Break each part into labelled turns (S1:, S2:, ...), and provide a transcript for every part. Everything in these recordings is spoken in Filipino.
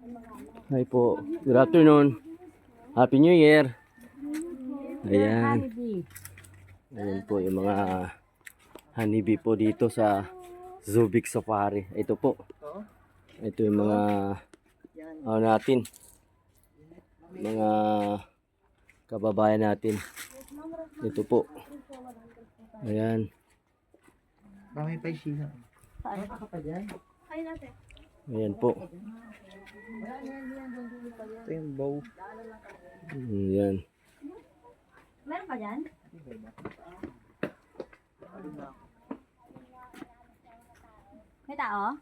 S1: Hi po. Good afternoon. Happy New Year. Ayan. Ayan po yung mga honeybee po dito sa Zubik Safari. Ito po. Ito yung mga natin. Mga kababayan natin. Ito po. Ayan.
S2: May pa siya. Paano ka pa dyan?
S1: Ayan po.
S2: Ito yung bow.
S1: Ayan.
S3: Meron pa dyan? May tao?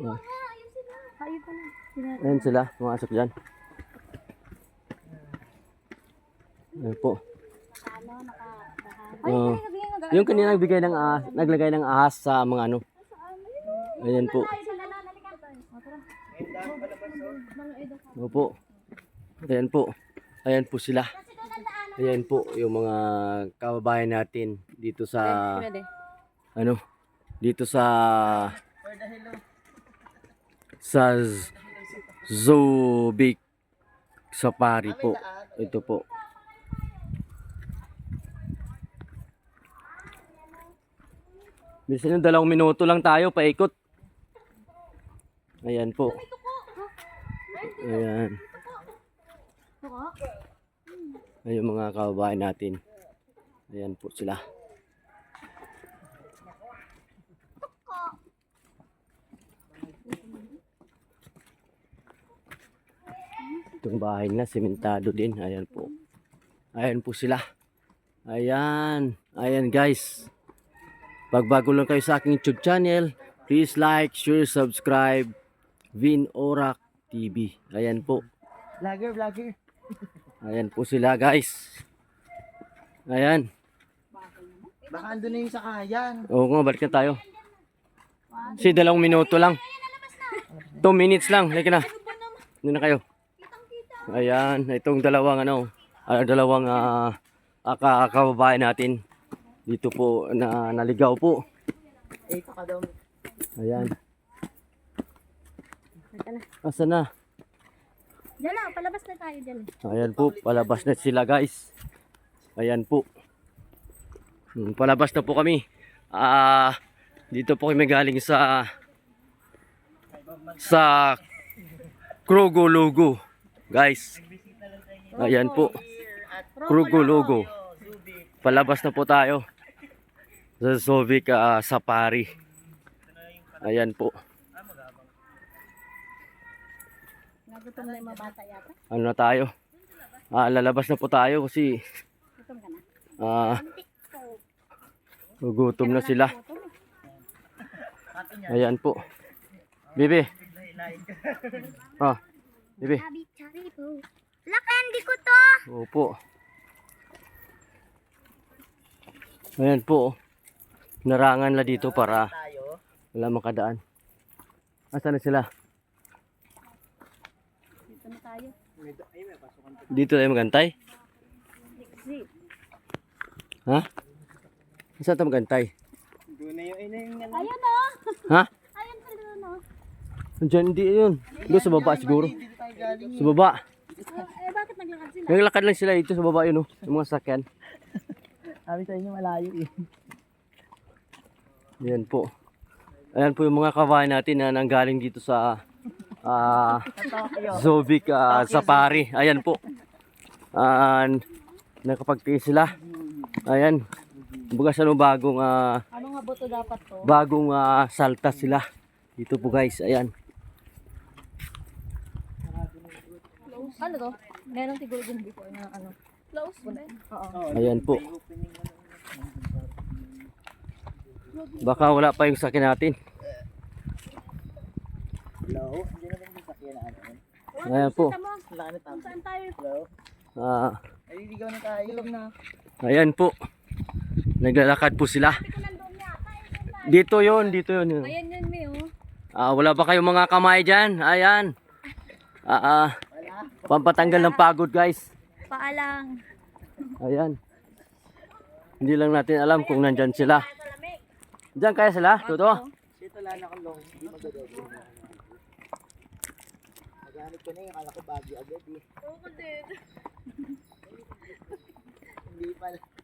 S1: Oh.
S3: Ayun pala.
S1: Ayan sila. Pumasok dyan. Ayan po.
S3: Ano, nakabahan.
S1: Oh. Yung kanina nagbigay ng naglagay ng ahas sa mga ano. Ayan po. Opo. Ayan po. Ayan po sila. Ayan po yung mga kababayan natin dito sa ano, dito sa Zubik Safari po. Ito po. Bisan yung 2 minuto lang tayo paikot. Ayan po. Ayan. Ayan yung mga kababayan natin. Ayan po sila. Itong bahay na sementado din. Ayan po. Ayan po sila. Ayan. Ayan guys. Pag bago lang kayo sa aking YouTube channel, please like, share, subscribe. Vin Orak TV. Ayan po.
S2: Vlogger.
S1: Ayan po sila guys. Ayan.
S2: Baka andun na yung sakayan.
S1: Oo nga, balik na tayo. Kasi 2 minuto lang. 2 minutes lang. Like na. Doon na kayo. Ayan. Itong dalawang kababayan natin. Dito po na naligaw po.
S2: Ito ka daw.
S1: Ayan. Asa na?
S3: Diyan na, palabas na tayo dyan.
S1: Ayan po, palabas na sila guys. Ayan po. Palabas na po kami. Dito po kami galing sa Krugulugu. Guys. Ayan po. Krugulugu. Palabas na po tayo sa Zubik Safari. Ayan po.
S3: Nagutom na yung mga bata yata.
S1: Ano na tayo? Lalabas na po tayo kasi
S3: Gutom ka na.
S1: gutom na sila. Ayan po. Bibi. Bibi.
S3: Lakandi ko to.
S1: Opo. Ayan po. Narangan la dito para wala makadaan. Asan na sila?
S3: Dito na tayo.
S1: Dito tayo magantay?
S3: Exit.
S1: Ha? Saan tayo magantay?
S3: Ayun o.
S1: Ha?
S3: Ayun pala doon o.
S1: Diyan, hindi yun. Doon sa baba siguro. Sa baba.
S3: Bakit naglakad sila?
S1: Naglakad lang sila dito sa baba yun, oh. Yung mga sakyan.
S2: Sabi sa inyo malayo eh.
S1: Ayan po. Ayan po yung mga kabayan natin na nanggaling dito sa Zubik Safari. Ayan po. Nakapagtiis sila. Ayan. Bukas bagong
S3: Ano nga boto dapat to?
S1: bagong salta sila. Dito po guys. Ayan.
S3: Ano to? Meron siguro din before na ano. Close? Oo.
S1: Ayan po. Baka wala pa yung sakyan natin.
S2: Hello? Hindi naman yung sakyan na ano.
S1: Ayan po.
S2: Wala na tama.
S3: Saan tayo?
S2: Hello? Naliligaw na tayo.
S1: Ayan po. Naglalakad po sila. Dito yun.
S3: Ayan yun, May oh.
S1: Wala ba kayong mga kamay dyan? Ayan. Pampatanggal ng pagod guys.
S3: Paalang.
S1: Ayan. Hindi lang natin alam kung nandyan sila. Diyan kaya sila? Toto?
S2: Dito lang ako long. Hindi magadobo. Gamit ko na yung akala ko bagyo agad eh.
S3: Oo ko din.
S2: Hindi pala.